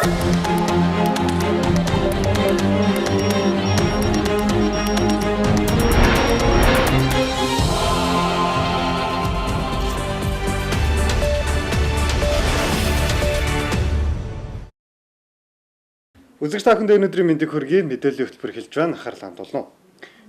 Үзэгч та бүхэнд өнөөдрийн мэндийг хүргэе. Мэдээллийн хөтөлбөр хэлж байна. Анхаарал хандуулна.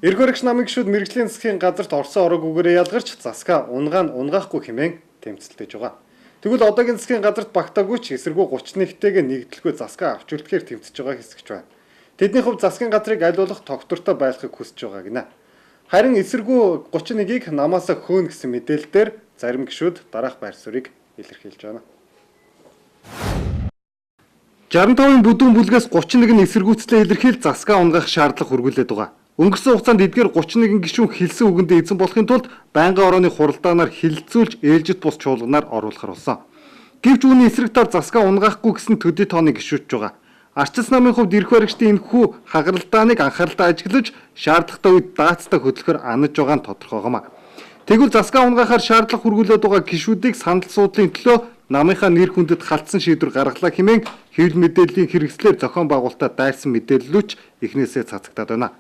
Эргээрэгч намын гишүүд мэрэгжлийн засгийн газарт орсон ороогүй ялгарч засгаа унгаахгүй хэмээн тэмцэлдэж байгаа. Тэгвэл одоогийн засгийн газарт багтаагүй ч эсэргүү 31-тэйгээ нэгдэлгүй засгаа авч үлдэхээр тэмцэж байгаа хэсэгч байна. Тэдний хувьд засгийн газрыг аль болох тогтвортой байлгахыг хүсэж байгаа гинэ. Харин эсэргүү 31-ийг намаас хөөн гэсэн мэдээлэлээр зарим гишүүд дараах байр суурийг илэрхийлж байна. 65-ын бүдүүн бүлгээс 31 эсэргүүцлээ илэрхийл засгаа унгаах шаардлага хүргүүлээд байгаа. Өнгөрсөн хугацаанд эдгээр 31 гишүүн хэлсэн үгэндээ эзэн болохын тулд байнгын орооны хуралдаанаар хилцүүлж ээлжит бус чуулганаар оруулахар болсон. Гэвч үүний эсрэг тал засгаа унгаахгүй гэсэн төдий тооны гишүүдж байгаа. Арчилсан намын хувьд эрх баригчдын энэхүү хагаралдааныг анхааралтай ажиглаж шаардлагатай үед даацтай хөдөлгөхөр анаж байгаа нь тодорхойгоомаа. Тэгвэл засгаа унгаахаар шаардлага хүргүүлээд байгаа гишүүдийг санал суудлын төлөө намынхаа нэр хүндэд халтсан шийдвэр гаргалаа хэмээн хэвлэл мэдээллийн хэрэгслээр зохион байгуулалтад дайрсан мэдээллүүч эхнээсээ цацагдаад байна.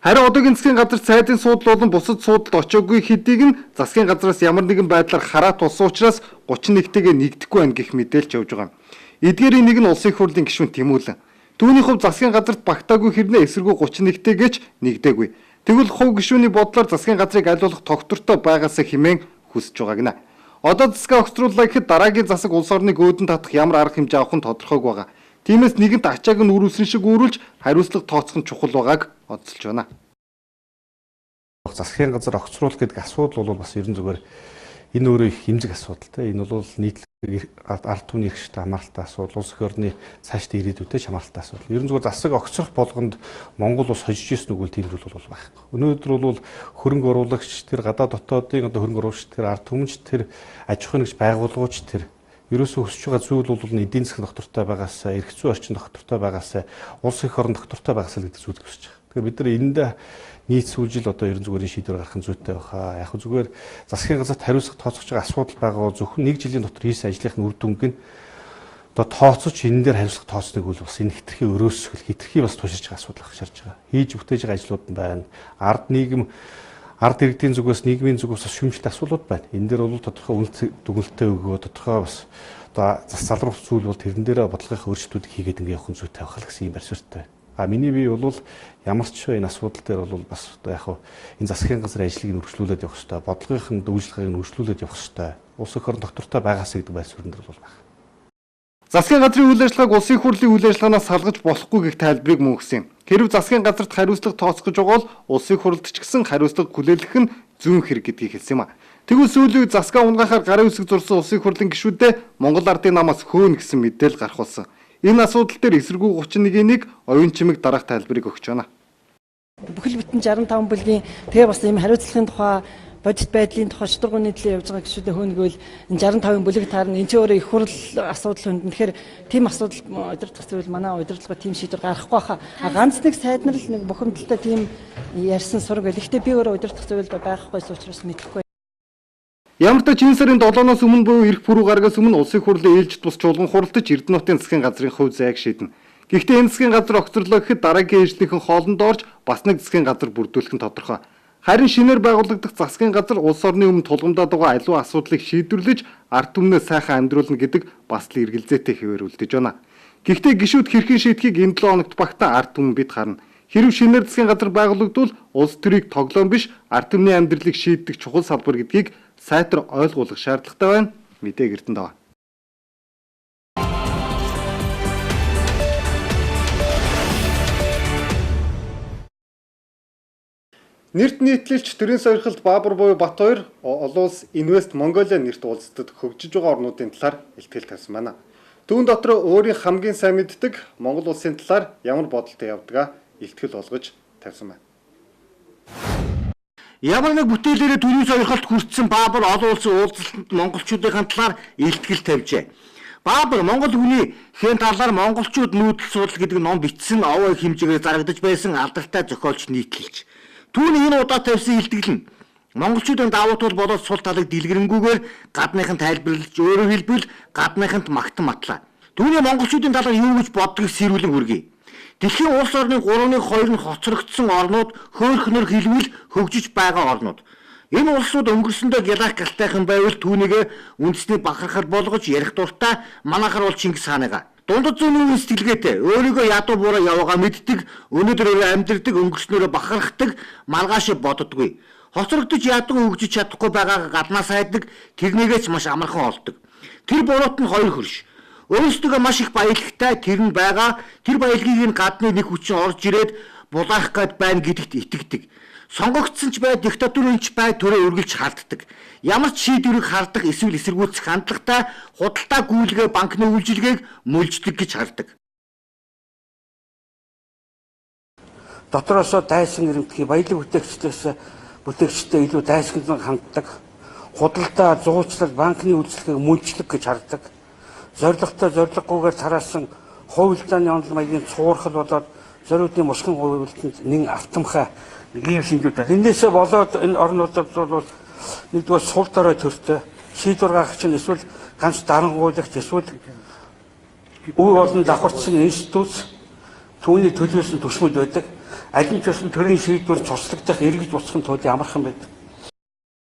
Харин одоогийн засгийн газарт сайдын суудлал болон бусад суудалд очоогүй хэдийг нь засгийн газраас ямар нэгэн байдлаар хараат болсон учраас 31-тэйгээ нэгдэхгүй байна гэх мэдээлж явж байгаа юм. Эдгээрийн нэг нь улсын их хурлын гишүүн Тэмүүлэн. Түүний хувьд засгийн газарт багтаагүй хэрнээ эсэргүү 31-тэйгээч нэгдээгүй. Тэгвэл хувь гишүүний бодлоор засгийн газрыг аль болох тогтвортой байгаасаа хэмээн хүсэж байгаа гинэ. Одоо засгаа огцрууллаа гэхэд дараагийн засаг улс орныг өөдөн татах ямар арга хэмжээ авах нь тодорхойг байгаа. Тиймээс нэгэнт ачааг нь үрүүлсэн шиг үрүүлж хариуцлага тооцох нь чухал байгааг онцолж байна. Засгийн газар огцруулах гэдэг асуудал бол бас ерэн зүгээр энэ өөрөө их хэмжиг асуудал те. Энэ бол нийтлэг ард түмний эрхшилтэй хамааралтай асуудал, улс их орны цаашдаа ирээдүйтэй хамааралтай асуудал. Ерэн зүгээр засаг огцрох болгонд Монгол улс хожиж ирсэн үгүй тийм зүйл бол байхгүй. Өнөөдөр бол хөрөнгө оруулагч тэр гадаад дотоодын хөрөнгө оруулагч тэр ард түмэнч тэр аж ахуйн нэгж байгууллагууч тэр ерөөсөө өсөж байгаа зүйл бол эдийн засгийн доктортой байгаасаа, эрх зүйн орчин доктортой байгаасаа, улс их орон доктортой байгаасаа гэдэг зүйл өсөж байгаа. Тэгэхээр бид нар эндээ нийт сүүлжил одоо ерөн зүгээр шийдвэр гаргах нь зүйтэй байхаа. Яг зүгээр засгийн газарт хариуцлага тооцох байгаа асуудал байгаа зөвхөн нэг жилийн дотор хийсэн ажлынхны үр дүнг нь одоо тооцож энэ дээр хариуцлага тооцныг бол бас энэ хитрхи өрөөсгөл хитрхи бас туширч байгаа асуудал гарч байгаа. Хийж бүтээж байгаа ажлууд нь байна. Ард иргэдийн зүгээс нийгмийн зүгээс бас шүмжлэлт асуудлууд байна. Энэ дээр бол тодорхой үнэлт дүгнэлттэй өгөө тодорхой бас одоо залруулах зүйл бол тэрэн дээрээ бодлогын өөрчлөлтүүдийг хийгээд ингээ явах зүйтэй байх гэсэн юм барьсвартай байна. Миний бие бол ямар ч энэ асуудал дээр бол бас одоо яг энэ засгийн газрын ажлыг өргөжлүүлээд явах хэрэгтэй. Бодлогын үйлчлэгийг өргөжлүүлээд явах хэрэгтэй. Улс их орон доктортой байгаасаа гэдэг байр суурин дээр бол байна. Засгийн газрын үйл ажиллагааг улсын их хурлын үйл ажиллагаанаас салгаж болохгүй гэх тайлбарыг мөн өгсөн юм. Хэрв засгийн газарт хариуцлага тооцох гэж байгаа бол улсын их хурлд ч гэсэн хариуцлага хүлээх нь зүүн хэрэг гэдгийг хэлсэн юм а. Тэгвэл сүүлийн үед засгаа унгаахаар гарын үсэг зурсан улсын их хурлын гишүүдэд Монгол ардын намаас хөөн гэсэн мэдээлэл гарах болсон. Энэ асуудал дээр эсэргүү 31-ийг оюун чимэг дараах тайлбарыг өгч байна. Бүхэл бүтэн 65 бүлгийн тэгээ бас ийм хариуцлагын тухай бодит байдлын тухай шударгууны төлөө явж байгаа гишүүдэд хөөнгөөл 65-ын бүлэг таарна. Энэ ч өөрөө их хурл асуудал хүнд. Тэгэхээр тийм асуудал удирдах зүйл манай удирдлагыг тийм шийдвэр гаргахгүй хаа. Ганц нэг сайд нар л нэг бухимдалтай тийм ярьсан сураг байл. Гэхдээ би өөрөө удирдах зүйл байгаахгүйс учраас мэдэхгүй. Ямар ч энэ сарын 7-оос өмнө буюу эх пүрэв гаргаас өмнө улсын хурлын ээлжид бус чуулган хуралдаж Эрдэнэтийн засгийн газрын хувь зайг шийднэ. Гэхдээ энэ засгийн газар огцорлоо гэхэд дараагийн ээлжлийнхэн хоолнд орж бас нэг засгийн газар бүрдүүлэх нь тодорхой. Харин шинээр байгуулагдах засгийн газар улс орны өмнө тулгамдаад байгаа аливаа асуудлыг шийдвэрлэж ард түмнээ сайхан амьдруулна гэдэг бас л эргэлзээтэй хэвээр үлдэж байна. Гэхдээ гишүүд хэрхэн шийдэхийг энэ 7 хоногт багтаа ард түмэн бид харна. Хэрв шинээр засгийн газар байгуулагдвал улс төрийг тоглоом биш ард түмний амьдралыг шийддэг чухал салбар гэдгийг сайтар ойлгуулах шаардлагатай байна. Мэдээг эрдэнд аваа. Нэрт нийтлэлч төрийн сойрхолд Баабар буюу Батбаяр олон улс Инвест Монголиа нэрт уулзалтад хөгжиж байгаа орнуудын талаар илтгэл тавьсан байна. Түүн дотор өөрийн хамгийн сайн мэддэг Монгол улсын талаар ямар бодолтой явдгаа илтгэл олгож тавьсан байна. Ямар нэг бүтээлээрээ төрийн сойрхолд хүртсэн Баабар олон улсын уулзалтанд монголчуудын талаар илтгэл тавьжээ. Баабар Монгол хүний хэн талаар монголчууд нүүдэл судал гэдэг ном бичсэн овоо хэмжээгээр зарагдаж байсан алдартай зохиолч нийтлэлч. Түүний энэ удаа тавьсан илтгэл нь монголчуудын давуу тал болоод сул талыг дэлгэрэнгүйгээр гадныханд тайлбарлаж өөрөөр хэлбэл гадныханд магтан матлаа. Түүний монголчуудын талаар юу гэж боддгийг сэрүүлэн хүргэе. Дэлхийн улс орны 3/2 нь хоцрогдсон орнууд хөөхнөр хэлбэл хөгжиж байгаа орнууд. Энэ улсууд өнгөрсөндөө гялах галтайхан байвал түүнийг үндэсний бахархал болгож ярих дуртай манайхар бол Чингис хааныгаа. Дундад зүүнийн сэтгэлгээтэй өөрийгөө ядуу буураа яваагаа мэддэг, өнөөдөр амьдрдаг, өнгөрснөөрөө бахархдаг, маргааш боддоггүй. Хоцрогдож ядуу хөгжиж чадахгүй байгаагаа гаднаас хайдаг, тэрнийгээс маш амархан олдог. Тэр буруут нь хоёр хөрш. Өөрсдөө маш их баялагтай тэр нь байгаа, тэр баялагийг нь гадны нэг хүчин орж ирээд булаах гээд байна гэдэгт итгэдэг. Сонгогдсон ч бай, диктатурын ч бай төрөө үргэлж харддаг. Ямар ч шийдвэрийг хардаг эсвэл эсэргүүцэх хандлагатай худалдаа гүйлгээ банкны үйлчилгээг мөлждөг гэж хардаг. Дотроосоо дайсан эрэмтгий баялаг бүтээгчтэй илүү дайсагнан ханддаг. Худалдаа, зуучлал, банкны үйлчилгээг мөлжлөг гэж хардаг. Зоригтой зориггүйгээр тараасан хувилдааны онол маягийн цуурхал болоод зориудын мусхан хувилданд нэн автамхай ийм шинжүүд байна. Энээсээ болоод энэ орнуудад бол нэгдүгээр сул дорой төртэй шийдвэр гаргах чинь эсвэл ганц дарангуйлагч эсвэл үе болон давхарцсан институт түүний төлөөс нь төсмөд байдаг. Аль нь ч гэсэн төрийн шийдвэр цуслагдах эргэж буцахын тулд амархан байдаг.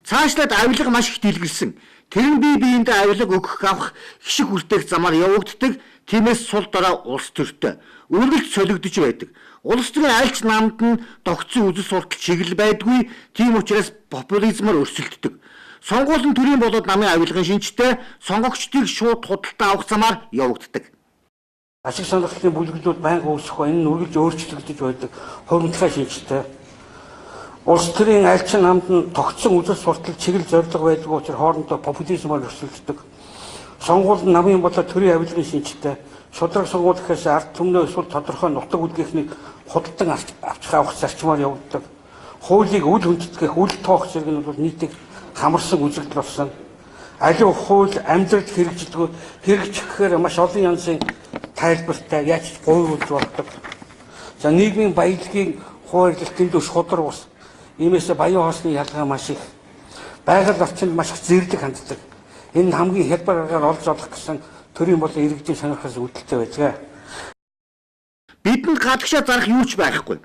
Цаашлаад авилга маш их дэлгэрсэн. Тэр нь бие биендээ авилга өгөх авах хишиг хүртээх замаар явагддаг. Тиймээс сул дорой улс төртэй үргэлж солигдож байдаг. Улс төрийн альч намд нь тогтсон үзэл суртал чиглэл байдгүй. Тийм учраас популизмаар өрсөлддөг. Сонгуулийн төрийн болоод намын авилгын шинжтэй сонгогчдыг шууд худалдаа авах замаар явагддаг. Ашиг сонирхлын бүлэглүүд байнга үүсэх ба энэ нь үргэлж өөрчлөгдөж байдаг. Хуримтлах шинжтэй. Улс төрийн альч намд нь тогтсон үзэл суртал чиглэл зорилго байдаг учраас хоорондоо популизмаар өрсөлддөг. Сонгуул нь намын болоод төрийн авилгын шинжтэй. Шудраг сонгуул гэхээс ард түмнөө эсвэл тодорхой нутаг үлгэхнийг худалдан авчих авах зарчмаар явагддаг. Хуулийг үл хүндэтгэх, үл тоох зэрэг нь бол нийтийг хамарсан үзэгдэл болсон. Аливаа хууль амьдралд хэрэгжихээр маш олон янзын тайлбартай яаж гуйвуулж болдог. За нийгмийн баялагын хуваарлалтын дэвш ходрог ус. Иймээс баян хоосны ялгаа маш их. Байгаль орчинд маш их зэрлэг ханддаг. Энэ хамгийн хялбар аргаар олж олох гэсэн төрийн болон иргэдийн сонирхол үүдэлтэй байдаг. Бидэнд гадагшаа зарах юу ч байхгүй.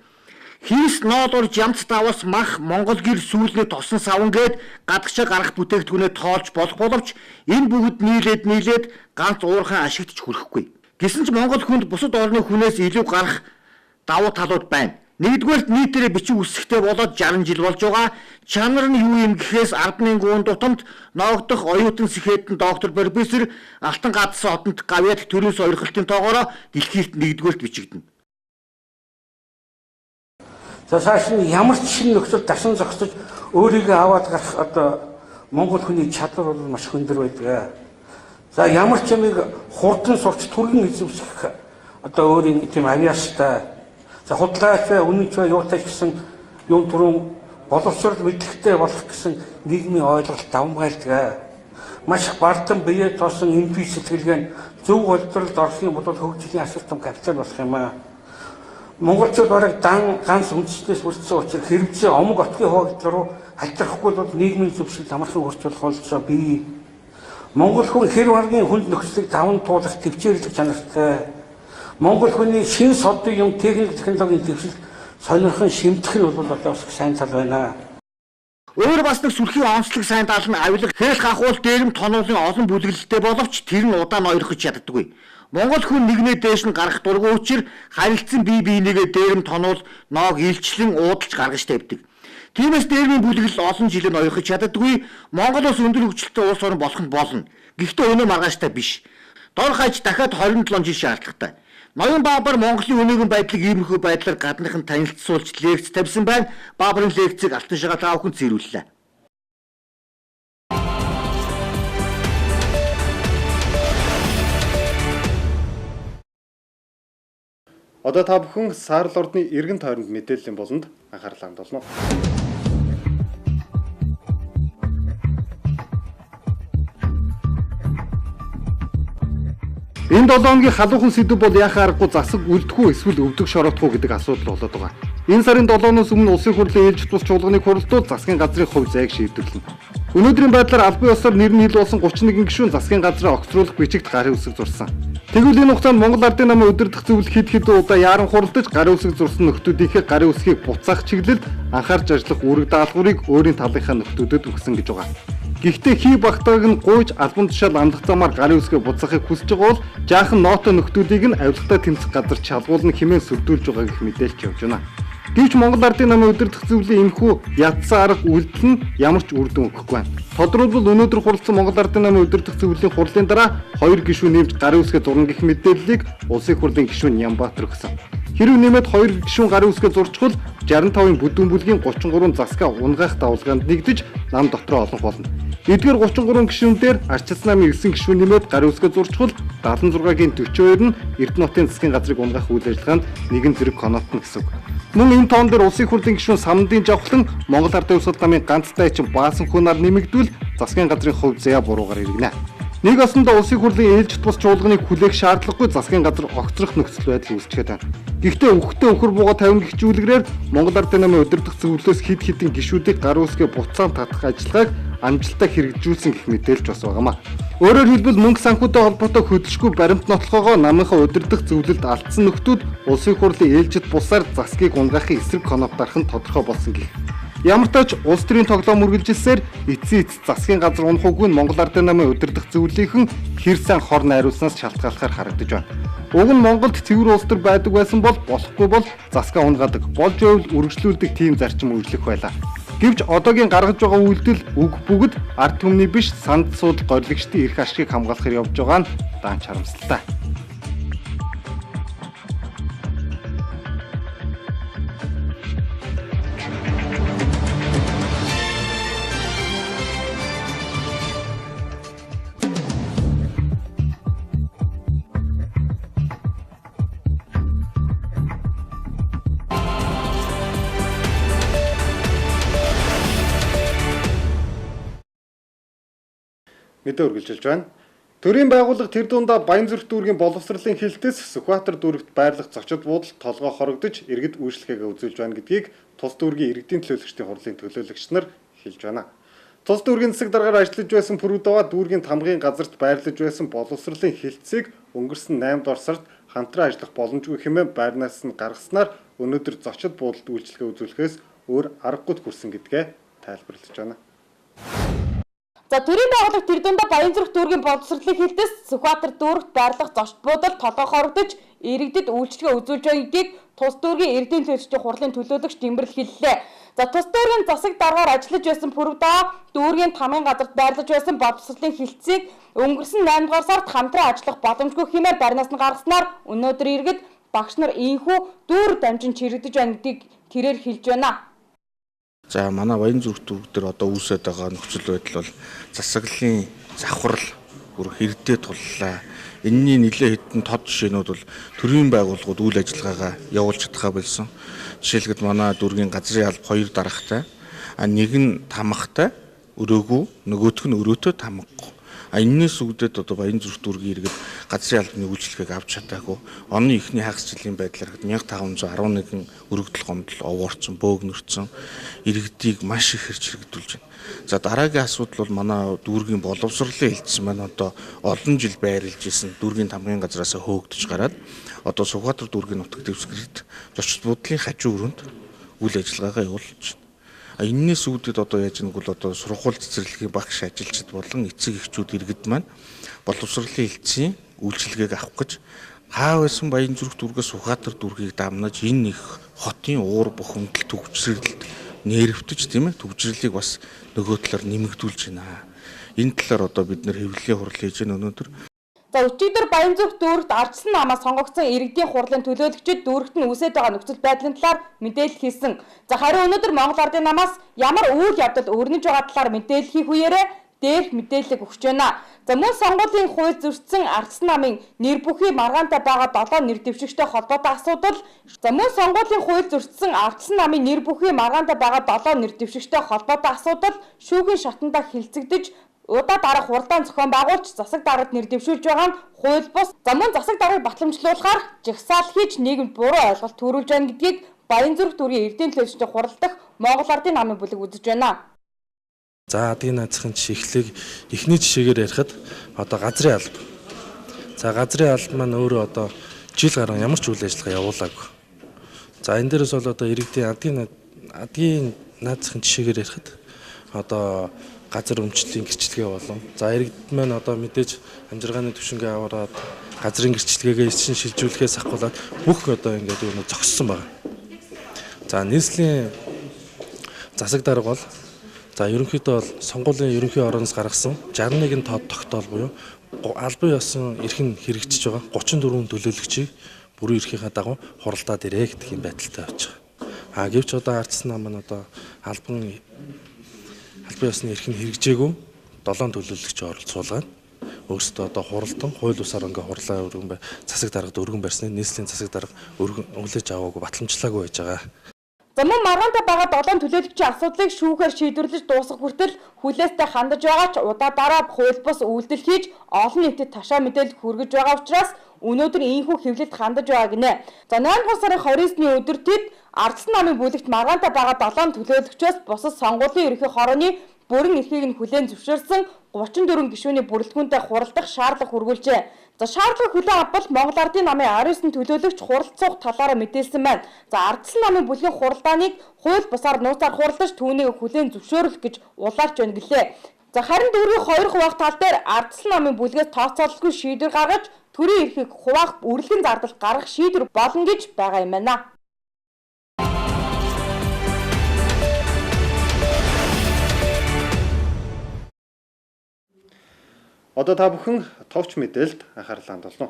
Хийс ноодор жамц давас мах Монгол гэр сүүлний тосон савн гээд гадагшаа гарах бүтээгдэхүүнээ тоолж болох боловч энэ бүгд нийлээд ганц уурхайн ашигтж хүрэхгүй. Гэсэн ч Монгол хүнд бусад орны хүнээс илүү гарах давуу талууд байна. Нэгдүгээр нийтээрээ бичиг үсгтэй болоод 60 жил болж байгаа. Чанар нь юу юм гэхээс ардны гуун дутамд ноогдох оюутан сэхэтэн доктор профессор Алтан гадсан одонд гавьяд төрийн сойрхолтын тоогоороо дэлхийд нэгдүгээрт бичигдэнэ. За цааш нь ямар ч шинэ нөхцөл дасан зогсож өөрийгөө аваад гарах одоо Монгол хүний чадвар бол маш хөндөр байдаг. За ямар ч юмыг хурдан сурч түргэн эзэмших одоо өөрийн тийм авьяастай. За худлаач үнэнч юутай гэсэн юм түрүүн боловсрол мэдлэгтэй болох гэсэн нийгмийн ойлголт давмгайлдаг. Маш бардам бие тоосон эмпи сэтгэлгээ нь зөв боловсролд орох юм бол хөгжлийн асуултам капитал болох юм аа. Монголчууд бараг ганц үндэстнээс бүрдсэн учраас хэрэгцээ омог отгийн хуваагдал руу халтрахгүй бол нийгмийн зөвшөлт амархан хурцуулах болцоо бий. Монгол хүн хэр баргийн хүнд нөхцөлийг даван туулах төвчээрлэх чанартай. Монгол хүний шин содын юм техник технологийн дэвшил сонирхон шимтэх нь бол одоо бас сайн тал байна. Өөр бас нэг сүрхийн онцлог сайн тал нь авилга хээл хахуул дээрэм тонуулын олон бүлэглэлтэй боловч тэр нь удаан ойрхож чаддаггүй. Монгол хүн нэгнээ дээш нь гарах дургүй учир харилцсан бие биенийгээ дээрэм тонуул ноог илчлэн уудалж гаргаж тавьдаг. Тиймээс дээрмийн бүлэглэл олон жилийн ойрхож чаддаггүй. Монгол улс өндөр хөгжилтэй улс орн болох нь болно. Гэхдээ өнөө маргааштай биш. Дор хаяж дахиад 27 жил шаардлагатай. Ноён Баабар Монголын өнөөгийн байдлыг иймэрхүү байдлаар гадныхан танилцуулж лекц тавьсан байна. Баабарын лекцийг алтан шагаа та бүхэнд зэрлүүллээ. Одоо та бүхэн саарл ордны эргэн тойронд мэдээллийн болонд анхаарлаа хандуулна. Энэ 7 хоногийн халуухан сэдв бол яхаа аргагүй засаг үлдэхүү эсвэл өвдөг шороотхуу гэдэг асуудал болоод байгаа. Энэ сарын 7-ноос өмнө улсын хурлын ээлжид бус чуулганы хуралдууд засгийн газрын хувь зайг шийдвэрлэнэ. Өнөөдрийн байдлаар албан ёсоор нэр нь хил болсон 31 гишүүн засгийн газраа огцруулах бичигт гарын үсэг зурсан. Тэгвэл энэ хугацаанд Монгол Ардын намын удирдах зөвлөл хэд хэдэн удаа яаран хуралдаж гарын үсэг зурсан нөхдүүдийнхээ гарын үсгийг буцаах чиглэлд анхаарч ажиллах үүрэг даалгаврыг өөрийн талынхаа нөхдүүдэд өгсөн гэж байгаа. Гэхдээ хий багтааг нь гуйж албан тушаал амлах замаар гарын үсгээ буцаахыг хүсэж байгаа бол жаахан ноото нөхдүүдийг нь авилгатай тэмцэх газар чадвуулна хэмээн сүрдүүлж байгаа гэх мэдээлж явж байна. Гэвч Монгол Ардын намын удирдах зөвлөлийн энэхүү ядсан арга үйлдэл нь ямар ч үр дүн өгөхгүй байна. Тодорхойлбол өнөөдөр хуралдсан Монгол Ардын намын удирдах зөвлөлийн хурлын дараа 2 гишүүн нэмж гарын үсгээ зурна гэх мэдээллийг улсын хурлын гишүүн Нямбатар өгсөн. Хэрв нэмээд 2 гишүүн гарын үсгээ зурчвал 65-ын бүдүүн бүлгийн 33 засгаа унгаах давалгаанд нэгдэж нам дотроо олонх болно. Эдгээр 33 гишүүн дээр арчилсан намын 9 гишүүн нэмээд гарын үсгээ зурчвал 76-гийн 42 нь Эрдэнэтийн засгийн газрыг унгаах үйл ажиллагаанд нэгэн зэрэг конотно гэсэн үг. Мөн энэ тоон дээр улсын хурлын гишүүн Самдын Жавхлан Монгол Ардын Улс намын ганцтай чинь баасан хүнаар нэмэгдвэл засгийн газрын хувь заяа буруугаар иргэнэ. Нэг осондоо улсын хурлын ээлжит бус чуулганыг хүлээх шаардлагагүй засгийн газар огцрох нөхцөл байдал үүсчихэд байна. Гэхдээ өвхтөө өхөр бууга тавина гэх зүйлгэрээр Монгол Ардын намын удирдах зөвлөлөөс хэд хэдэн гишүүдийг гарын үсгээ буцаан татах ажиллагааг амжилттай хэрэгжүүлсэн гэх мэдээлж бас байгаамаа. Өөрөөр хэлбэл мөнгө санхүүтэй холбоотой хөдөлшгүй баримт нотлохоогоо намынхаа удирдах зөвлөлд алдсан нөхдүүд улсын хурлын ээлжит бусаар засгийг унгаахын эсрэг конот дарах нь тодорхой болсон гэх. Ямар ч тач улс төрийн тоглоом үргэлжилсээр эцсийн эц засгийн газар унах үгүй нь Монгол Ардын намын удирдах зөвлөлийнхэн хэр сайн хор найруулснаас шалтгаалахаар харагдаж байна. Уг нь Монголд цэвэр улс төр байдаг байсан бол болохгүй бол засгаа унгаадаг, болж байвал үргэлжлүүлдэг тийм зарчим үйлчлэх байлаа. Гэвч одоогийн гаргаж байгаа үйлдэл үг бүгд ард түмний биш санд суудл горилгчдын эрх ашигыг хамгаалахаар явж байгаа нь даанч харамсалтай. Мэдээ үргэлжилж байна. Төрийн байгууллага тэр дундаа Баянзүрх дүүргийн боловсролын хилтэс Сүхбаатар дүүрэгт байрлах зочид буудалд толгой хорогдож иргэд үйлчлэгээ үзүүлж байна гэдгийг Тус дүүргийн иргэдийн төлөөлөгчдийн хурлын төлөөлөгч нар хэлж байна. Тус дүүргийн засаг даргаар ажиллаж байсан Пүрүдава дүүргийн тамгын газарт байрлаж байсан боловсролын хилцийг өнгөрсөн 8 дугаар сард хамтран ажиллах боломжгүй хэмээн байрнаас нь гаргаснаар өнөөдөр зочид буудалд үйлчлэгээ үзүүлэхээс өөр аргагүй хүрсэн гэдгээ тайлбарлаж байна. За төрийн байгууллага тэр дундаа Баянзүрх дүүргийн боловсролын хилтэс Сүхбаатар дүүрэгт байрлах зочд буудалд толгой хорогдож иргэдэд үйлчлэгээ үзүүлж байгаа гэдгийг Тус дүүргийн иргэдийн төлөөлөгчдийн хурлын төлөөлөгч Дэмбэрэл хэллээ. За Тус дүүргийн засаг даргаар ажиллаж байсан Пүрүдава дүүргийн тамгын газарт байрлаж байсан боловсролын хилцийг өнгөрсөн 8 дугаар сард хамтран ажиллах боломжгүй хэмээн барнаас нь гаргаснаар өнөөдөр иргэд багш нар ийхүү дүүр дамжин чирэгдэж байна гэдгийг тэрээр хэлж байна. За манай Баянзүрх дүүрэг дээр одоо үүсэж байгаа нөхцөл байдал бол засаглалын завхрал бүр хэрдээ туллаа. Энэний нэлээд хэдэн тод жишээнүүд бол төрийн байгууллагууд үйл ажиллагаагаа явуулж чадхаа болсон. Жишээлбэл манай дүүргийн газрын алба 2 дарахтай, нэг нь тамхтай, өрөөгөө, нөгөөх нь өрөөтэй тамгагүй. Энэс үгдээд одоо Баянзүрх дүүргийн иргэд газрын албаны үйлчлэгийг авч чадаагүй. Оны эхний хагас жилийн байдлаар 1511 өргөдөл гомдол овоорцсон, бөөгнөрцөн иргэдийг маш их хэрч хэрэгдүүлж байна. За дараагийн асуудал бол манай дүүргийн боловсролын хилцсэн маань одоо олон жил байрлаж исэн дүүргийн тамгын газраас хөөгдөж гараад одоо Сүхбаатар дүүргийн нутаг дэвсгэрт зочид буудлын хажуу өрөөнд үйл ажиллагаагаа явуулж байна. Энэс үүдээд одоо яаж нэг бол одоо сургууль цэцэрлэгийн багш ажилчид болон эцэг эхчүүд иргэд маань боловсролын хилцийн үйлчилгээг авах гэж хаа байсан Баянзүрх дүүргээс Сүхбаатар дүүргийг дамнаж энэ их хотын уур бухимдал төвчрэлд нэрвтэж тийм ээ төвчрлийг бас нөгөө талаар нэмэгдүүлж байна. Энэ талаар одоо бид нэр хэвлэлийн хурал хийж байна өнөөдөр. За өчигдөр Баянзүрх дүүрэгт ардсан намаас сонгогдсон иргэдийн хурлын төлөөлөгчид дүүрэгт нь үүсэж байгаа нөхцөл байдлын талаар мэдээлэл хийсэн. За харин өнөөдөр Монгол Ардын намаас ямар үйл явдал өрнөж байгаа талаар мэдээлэл хийх үеэрээ дээрх мэдээлэл өгч байна. За мөн сонгуулийн хууль зөрчсөн ардсан намын нэр бүхий маргаантай байгаа 7 нэр дэвшигчтэй холбоотой асуудал. За мөн сонгуулийн хууль зөрчсөн ардсан намын нэр бүхий маргаантай байгаа 7 нэр дэвшигчтэй холбоотой асуудал шүүхийн шатандаа хилцэгдэж удаа дараах хуралдаан зохион байгуулж засаг даргад нэр дэвшүүлж байгаа нь хууль бус. За мөн засаг даргыг батламжлуулахаар жагсаал хийж нийгэмд буруу ойлголт төрүүлж байна гэдгийг Баянзүрх дүүргийн эрдэнэ төлөөлөгчдийн хурал дахь Монгол Ардын намын бүлэг үзэж байна. За адгийн наацхийн жишээ эхлэх эхний жишээгээр ярихад одоо газрын алба. За газрын алба маань өөрөө одоо жил гаруй ямар ч үйл ажиллагаа явуулаагүй. За энэ дээрээс бол одоо иргэдийн адгийн наацхийн жишээгээр ярихад одоо газар өмчлөлийн гэрчлэгээ болон за иргэд маань одоо мэдээж амжиргааны түвшингээ аваад газрын гэрчлэгээгээ эсчин шилжүүлэхээс ахгуулаад бүх одоо ингээд юу зогссон байна. За нийслэлийн засаг дарга бол за ерөнхийдөө бол сонгуулийн ерөнхий орооноос гаргасан 61 тод тогтоол буюу албан ёсон эрхэн хэрэгжиж байгаа 34 төлөөлөгчийг бүрэн эрхийнхаа дагуу хуралдаад ирээ гэдэг юм байдалтай байж байгаа. Гэвч одоо ардсан нам нь одоо албан ёсны эрхэн хэрэгжээгүй 7 төлөөлөгч оролцуулаад өөрсдөө одоо хуралдан хууль бусаар ингээ хурлаа өргөн засаг даргад өргөн барьсны нийслэлийн засаг дарга өргөн өглөж аваагүй батламжлаагүй байж байгаа. За мөн маргаантай байгаа 7 төлөөлөгчийн асуудлыг шүүхээр шийдвэрлэж дуусгах хүртэл хүлээстэй хандаж байгаа ч удаа дараа хууль бус үйлдэл хийж олон нийтэд ташаа мэдээлэл хүргэж байгаа учраас өнөөдөр ийхүү хэвлэлд хандаж байгаа гинэ. За 8 сарын 29-ны өдөр тэд ардсан намын бүлэгт маргаантай байгаа 7 төлөөлөгчөөс бусад сонгуулийн ерөнхий хорооны бүрэн эрхийг нь хүлээн зөвшөөрсөн 34 гишүүний бүрэлдэхүүнтэй хуралдах шаардлага хүргүүлжээ. За шаардлага хүлээн авбал Монгол Ардын намын 19 төлөөлөгч хуралцах талаараа мэдээлсэн байна. За ардсан намын бүлгийн хуралдааныг хууль бусаар нууцаар хуралдаж түүнийг хүлээн зөвшөөрөх гэж улаарч байна гэлээ. За харин дөрвийн 2 хуваах тал дээр ардсан намын бүлгээс тооцоололгүй шийдвэр гаргаж төрийн эрхийг хуваах үргэлжлэн зардал гаргах шийдвэр болно гэж байгаа юм байна. Одоо та бүхэн товч мэдээлэлд анхаарлаа хандуулна.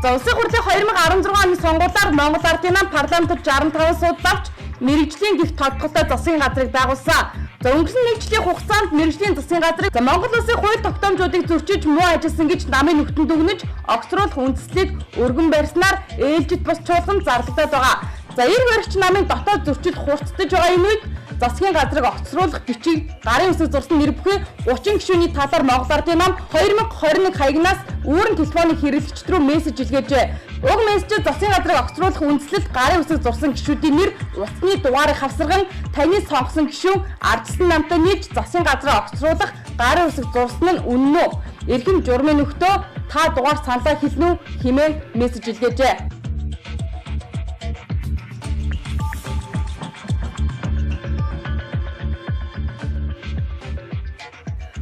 За улсын хурлын 2016 оны сонгуулиар Монгол Ардын нам парламентод 65 судал авч мэргэжлийн гих тодголтой засгийн газрыг байгуулсан. За өнгөрсөн нэг жилийн хугацаанд мэргэжлийн засгийн газрыг Монгол улсын хууль тогтоомжуудыг зөрчиж муу ажилласан гэж намын нүхтэнд дүгнэж огцруулах үндслийг өргөн барьснаар ээлжид бус чуулган зарлагдаад байгаа. За эр баригч намын дотоод зөрчил хурцдаж байгаа юм үед засгийн газрыг огцруулах бичиг гарын үсэг зурсан нэр бүхэн 30 гишүүний талаар Монгол Ардын нам 2021 хаягнаас үүрэн телефоны хэрэглэгчд рүү мессеж илгээжээ. Уг мессежид засгийн газрыг огцруулах үндслэлд гарын үсэг зурсан гишүүдийн нэр, утасны дугаарыг хавсарган таны сонгосон гишүүн ардсан намтай нийлж засгийн газрыг огцруулах гарын үсэг зурсан нь үнэн үү? Эрхэм журмын нөхдөө та дугаар саналаа хэлнэ үү хэмээн мессеж илгээжээ.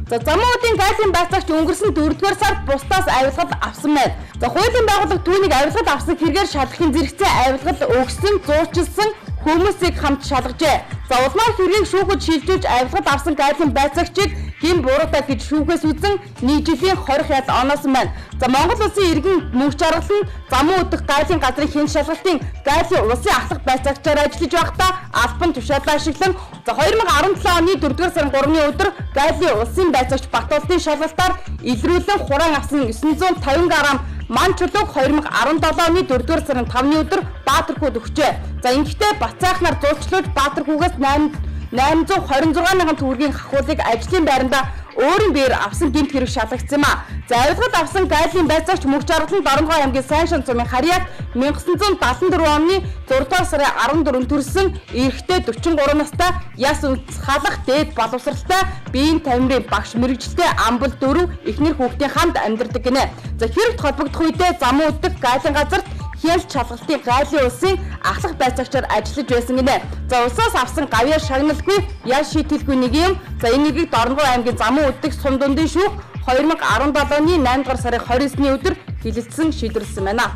За замуудын газрын байцаагч өнгөрсөн 4-р сард бусдаас авилгал авсан байна. За хуулийн байгууллага түүнийг авилгал авсан хэрэгээр шалгахын зэрэгцээ авилгал өгсөн, зуучилсан хүмүүсийг хамт шалгажээ. За улмаар хэргийг шүүхэд шилжүүлж авилгал авсан газрын байцаагчийг гин бууралтай гэж шүүхээс үзэн 1 жилийн 20 хяд оноос байна. За Монгол улсын иргэн мөнх жаргал нь замун өдөх гайлын газрын хэн шалгалтын гайлын улсын ахлах байцаагчаар ажиллаж байхдаа албан тушаалаа ашиглан 2017 оны 4-р сарын 3-ны өдөр гайлын улсын байцаагч Батуулдын шалгалтаар илрүүлэн хураан авсан 950 г ман чулууг 2017 оны 4-р сарын 5-ны өдөр Баатархууд өгчээ. За ингэхдээ Бацаахнаар зурчлуулж Баатархуугаас 826 мянган төгрөгийн хахуулыг ажлын байранда өөрийн биеэр авсан гэмт хэрэг шалгагдсан юм а. За авилгад авсан гайлын байцаагч мөнх жаргалын Дорногой аймгийн Сайн шан цумын Харьяат 1974 оны 6-р сарын 14-нд төрсэн эрэгтэй 43 настай яс халах дээд боловсралтай биеийн тамирын багш мэрэгжилтэй амбал 4 эхнэр хүүхдийн хамт амьдардаг гинэ. За хэрэгт холбогдох үедээ замун өдөх гайлын газарт хялт шалгалтын гайлын улсын ахлах байцаагчаар ажиллаж байсан гинэ. За улсаас авсан гавьяа шагналгүй ял шийтгэлгүй нэг юм. За энэ нэрийг Дорногой аймгийн замун өдөх сум дундын шүүх 2017 оны 8-р сарын 29-ны өдөр хилэлцэн шийдвэрлсэн байна.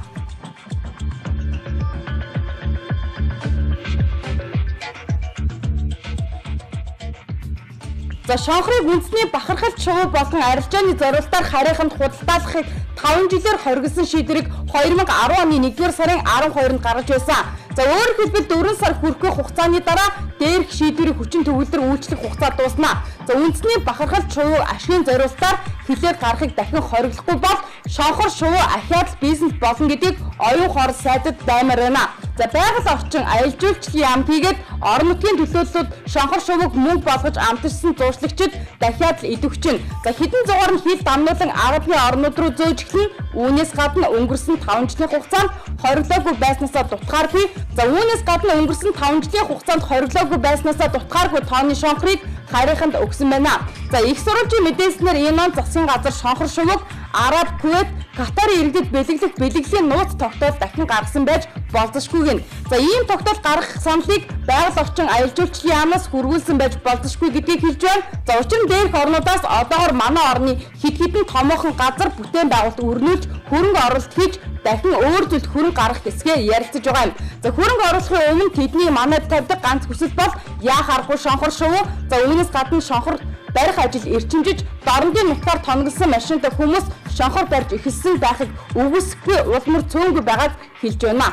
За шонхрыг үндэсний бахархал шувуу болон арилжааны зорилтоор харийнханд худалдаалахыг 5 жилээр хоригдсон шийдвэрийг 2010 оны 1-р сарын 12-нд гаргаж байсан. За өөрөөр хэлбэл 4 сар хүрэхгүй хугацааны дараа дээрх шийдвэрийн хүчин төгөлдөр үйлчлэх хугацаа дуусна. За үндэсний бахархал шувуу ашигын зорилтоор хилээр гарахыг дахин хориглохгүй бол шонхор шувуу ахиад бизнес болно гэдгийг оюун хоол сайдад баймаар байна. За байгаль орчин аялал жуулчлалын яамд хийгээд орон нутгийн төлөөллүүд шонхор шувууг мөнгө болгож амтарсан зуурчлагчид дахиад л идэвхжин. За хэдэн зугаар нь хил дамнуулан Арабын орнууд руу зөөж эхлэн Үүнээс гадна өнгөрсөн 5 жилийн хугацаанд хориглоогүй байснасаа дутгааргүй. За үүнээс гадна өнгөрсөн 5 жилийн хугацаанд хориглоогүй байснасаа дутгааргүй тонны шонхорыг харийнханд өгсөн байна. За их сурвалжийн мэдээлснээр энэ он засгийн газар шонхор шувууг Араб, Кувейт, Катарын иргэдэд бэлэглэлийн нууц тогтоол дахин гаргасан байж болзошгүй гэнэ. За ийм тогтоол гаргах саналыг байгаль орчин аялал жуулчлалын яамнаас хүргүүлсэн байж болзошгүй гэдгийг хэлж байна. За учир нь дээрх орнуудаас одоогоор манай орны хэд хэдэн томоохон газар бүтээн байгуулалт өрнүүлж хөрөнгө оруулалт хийж дахин өөр зүйлд хөрөнгө гаргах хэсгээ ярилцаж байгаа юм. За хөрөнгө оруулахын өмнө тэдний манайд тавьдаг ганц хүсэл бол яа харахгүй шонхор шувуу. За үүнээс гадна шонхор барих ажил эрчимжиж дорнгийн нутгаар тонголсон машинтай хүмүүс шонхор барьж эхэлсэн байхыг үгүйсэхгүй улмөр цөөнгүй байгааг хэлж байна.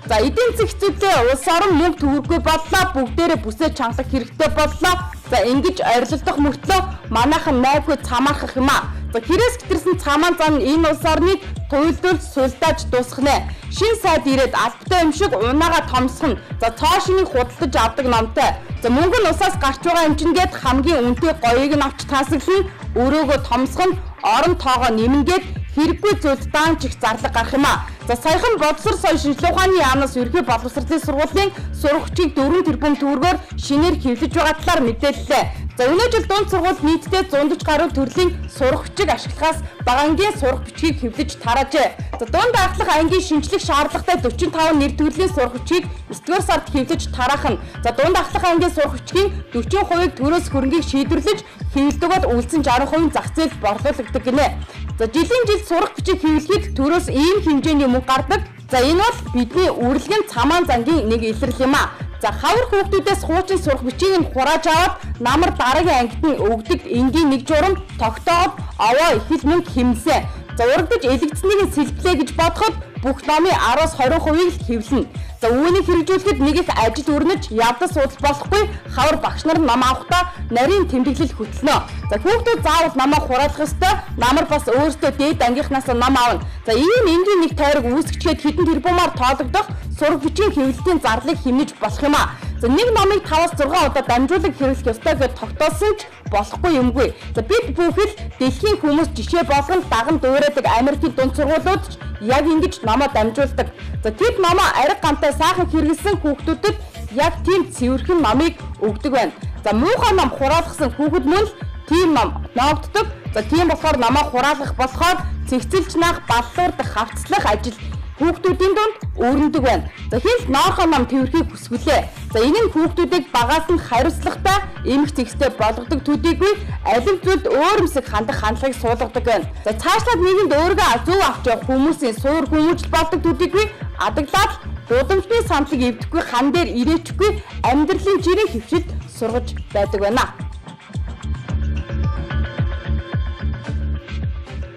За эдийн засгийн хэцүүдээ улс орон мөнгө төгрөггүй боллоо, бүгдээрээ бүсээ чангалах хэрэгтэй боллоо. За ингэж орилдох мөртлөө манайхан найггүй цамаархах юм аа. За хэрээс гитэрсэн цамаан зан энэ улс орныг туйлдуулж сулдааж дуусгана. Шин сайд ирээд албатай юм шиг унаага томсгоно. За цоо шинийг худалдаж авдаг номтой. За мөнгө нь усаас гарч байгаа юм чинь гээд хамгийн үнэтэй гоёыг нь авч таасаглан өрөөгөө томсгоно. Орон тоогоо нэмэнгээд хэрэггүй зүйлд даанч их зарлаг гарах юм аа. За саяхан Бодсор соёл шинжилгээ ухааны яамнаас ерхий боловсролын сургуулийн сурагчийг 4 тэрбум төгрөгөөр шинээр хэвлэж байгаа талаар мэдээллээ. За өнөө жил дунд сургуульд нийтдээ 140 гаруй төрлийн сурагчийг ашиглахаас багангийн сурах бичгийг хэвлэж тараажээ. За дунд ахлах ангийн шинжлэх шаардлагатай 45 нэр төрлийн сурах бичгийг 9-р сард хэвлэж тараах нь. За дунд ахлах ангийн сурах бичгийн 40%-ийг төрөөс хөрөнгийг шийдвэрлэж хэвлэлдэгд үлдсэн 60% зах зээлд борлуулагддаг гинэ. За жилийн жил сурах бичиг хэвлэхэд төрөөс ийм хэмжээний мөнгө гардаг. За энэ бол бидний үргэлжлэн цамаан зангийн нэг илрэл юм аа. За хавар хүүхдүүдээс хуучин сурах бичгийг нь хурааж аваад намар дараагийн ангид нь өгдөг энгийн нэг журам тогтооод овоо их л мөнгө хэмнэсэн. За урагдаж элэгдсэнийг нь сэлблээ гэж бодоход бүх номын 10-20%-ийг л хэвлэнэ. За үүнийг хэрэгжүүлэхэд нэг их ажил өрнөж явдал суудал болохгүй хавар багш нар ном авахдаа нарийн тэмдэглэл хөтлөнө. За хүүхдүүд заавал намаа хураалах ёстой. Намар бас өөрсдөө дээд ангийнхнаас ном аавна. За ийм энгийн нэг тойрог үүсгэчихэд хэдэн тэрбумаар тоологдох сурах бичгийн хэвлэлтийн зарлыг хэмнэж болох юм аа. За нэг номыг 5-6 удаа дамжуулан хэрэглэх ёстой гэж тогтоосон ч болохгүй юмгүй. За бид бүхэл дэлхийн хүмүүс жишээ болгон даган дуурайдаг Америкийн дунд сургуулиуд ч яг ингэж номоо дамжуулдаг. За тэд номоо ариг гамтай сайхан хэрэглэсэн хүүхдүүдэд яг тийм цэвэрхэн номыг өгдөг байна. За муухай ном хураалгасан хүүхэд мөн л тийм ном ноогддог. За тийм болохоор номоо хураалгах болохоор цэгцэлж наах, баллуурдах, хавцлах ажил хүүхдүүдийн дунд өрнөдөг байна. За хинт ноорхоо ном тэмэрхийг хүсвүлээ. За энэ нь хүүхдүүдийг багаас нь хариуцлагатай, эмх зэгстэй болгодог төдийгүй алив зүйлд өөрөмсөг хандах хандлагыг суулгадаг байна. За цаашлаад нийгэмд өөрийгөө зөв авч явах хүмүүсийн суур хүмүүжил болдог төдийгүй адаглаад дуудамжны саналыг эвдэхгүй хан дээр ирээчгүй амьдралын жирийн хөвшилд сургаж байдаг байна.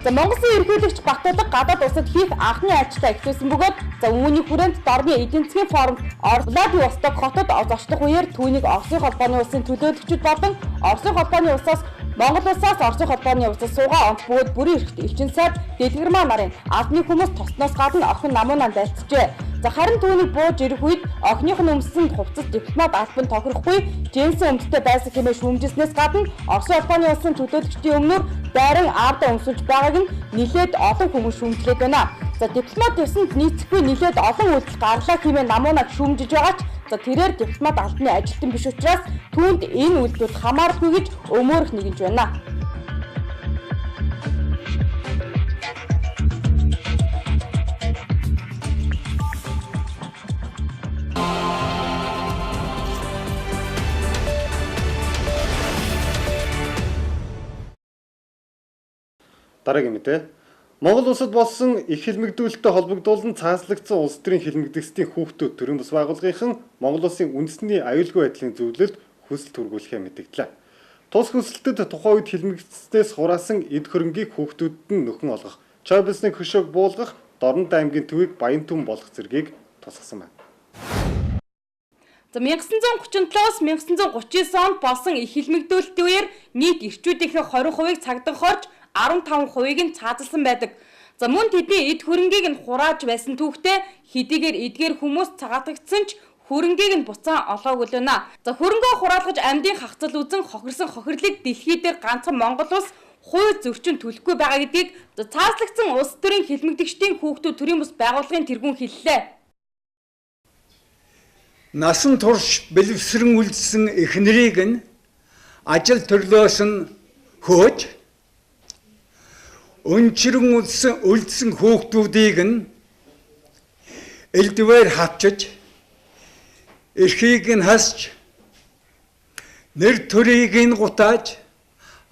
За Монголын ерөнхийлөгч Батбадаг гадаад улсад хийх анхны айлчтай ихлүүлсэн бөгөөд за үүний хүрээнд дорны эдийн засгийн форумд Владивосток хотод зочлох үеэр түүнийг Оросын холбооны улсын төлөөлөгчид болон Оросын холбооны улсаас Монгол улсаас Оросын холбооны улсад суугаа онц бөгөөд бүрийн эрхт элчин сайд дэлгэрмаа нарын албаны хүмүүс тосноос гадна охин намуунаа дайлцжээ. За харин түүнийг бууж ирэх үед охиных нь өмссөн хувцас дипломат албан тохирохгүй Жэнсэн өмдөлтэй байсан хэмээн шүүмжснээс гадна Оросын холбооны улсын төлөөлөгчдийн өмнөр дайран аавдаа өмсөлж байгааг нь нэлээд олон хүмүүс шүүмжлээд байна. За дипломат ёсонд нийцэхгүй нэлээд олон үйлдэл гарлаа хэмээн намуунаад шүүмжиж байгаа ч за тэрээр дипломат албаны ажилтан биш учраас түүнд энэ үйлдэлд хамаарахгүй гэж өмөөрөх нэгж байна. Дараагийн мэдээ. Монгол улсад болсон их хэлмэгдүүлэлттэй холбогдуулан цааслагдсан улс төрийн хэлмэгдэсдийн хүүхдүүд төрийн бас байгууллагынхан Монгол улсын үндэсний аюулгүй байдлын зөвлөлд хүсэлт хүргүүлэхээ мэдгдлээ. Тус хүсэлтэд тухайн үед хэлмэгдэснээс хураасан эд хөрөнгийг хүүхдүүдэд нь нөхөн олгох, чой бизнесийн хөшөөг буулгах, Дорнод аймгийн төвийг Баян түн болгох зэргийг тусгасан байна. За 1937-аас 1939 онд болсон их хэлмэгдүүлэлтийн үеэр нийт эрчүүдийнхээ 20%-ийг цагдан хорж 15%-ийг нь цаазалсан байдаг. За мөн тэдний эд хөрөнгийг нь хурааж байсан түүхтэй хэдийгээр эдгээр хүмүүс цагаатагдсан ч хөрөнгийг нь буцаан олоогүй л байна. За хөрөнгөө хураалгаж амьдын хахацал үзэн хохирсон хохирлыг дэлхий дээр ганцхан Монгол улс хууль зөрчин төлөхгүй байгаа гэдгийг цааслагдсан улс төрийн хэлмэгдэгчдийн хүүхдүүд төрийн бус байгууллагын тэргүүн хэллээ. Насан турш бэлэвсрэн үлдсэн эхнэрийг нь ажил төрлөөс нь хөөж өнчрөн үлдсэн хүүхдүүдийг нь элдвээр хавчиж эрхийг нь хасч нэр төрийг нь гутааж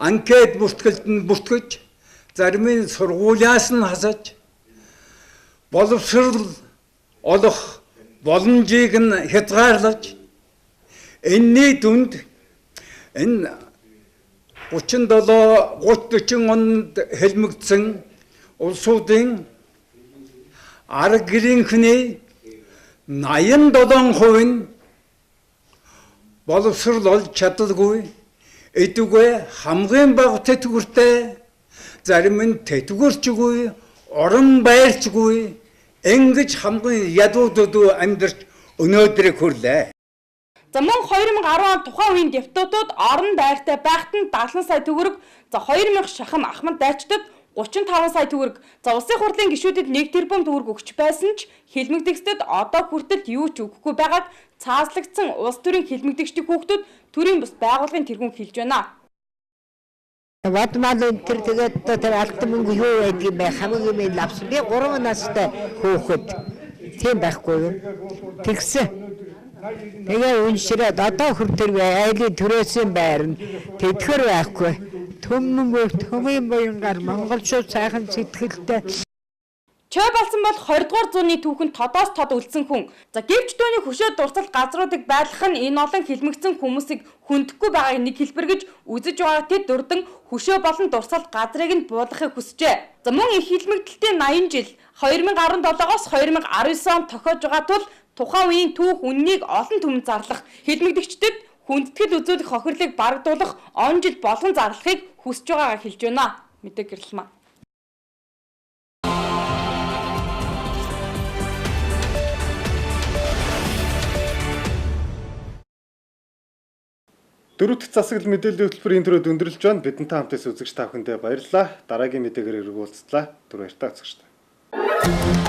анкет бүртгэлд нь бүртгэж зарим нь сургуулиас нь хасаж боловсрол олох боломжийг нь хязгаарлаж энэний дүнд энэ 37-30-40 онд хэлмэгдсэн улсуудын арга гэрийнхний 87% нь боловсрол олж чадалгүй, эдүгэ хамгийн бага тэтгэвртэй, зарим нь тэтгэврчгүй, орон байрчгүй ингэж хамгийн ядуудад амьдарч өнөөдрийг хүрлээ. За мөн 2010 он тухайн үеийн депутатууд орон байртай байхад нь 70 сая төгрөг, за 2000 шахам ахмад дайчдад 35 сая төгрөг, за улсын хурлын гишүүдэд 1 тэрбум төгрөг өгч байсан ч хэлмэгдэгчдэд одоо хүртэл юу ч өгөхгүй байгааг цааслагдсан улс төрийн хэлмэгдэгчдийн хүүхдүүд төрийн бус байгууллагын тэргүүн хэлж байна. Ватмал тэр тэгээд тэр алтан мөнгө юу байдгийг бай хамгийн мэд лавс би 3 настай хөөхөд тийм байхгүй юу тэгсэн тэгээ үншрээд одоо хүртэл айлын төрөөсөн байр нь тэтгэр байхгүй төмөн боёнгаар монголчууд сайхан сэтгэлтэй Чой болсон бол 20 дугаар зууны түүхэнд тодоос тод үлдсэн хүн. За гэвч түүний хөшөө дурсал газруудыг байлгах нь энэ олон хэлмэгцэн хүмүүсийг хүндэхгүй байгааг нэг хэлбэр гэж үзэж байгаа тэд дурдан хөшөө болон дурсал газрыг нь буулгахыг хүсжээ. За мөн их хэлмэгдэлтийн 80 жил 2017-оос 2019 он тохиож байгаа тул тухайн үеийн түүх үннийг олон түмэнд зарлах хэлмэгдэгчдэд хүндэтгэл үзүүлэх хохирлыг барагдуулах он жил болгон зарлахыг хүсэж байгаагаа хэлж байна. Мэдээ гэрлэмээ. Дөрөвт засаглал мэдээллийн хөтөлбөр энэ төрөд өндөрлөж байна. Бидэнтэй хамтаас үзэгч та бүхэндээ баярлалаа. Дараагийн мэдээгээр эргүүлцлаа. Түр баяртай үзэгч та.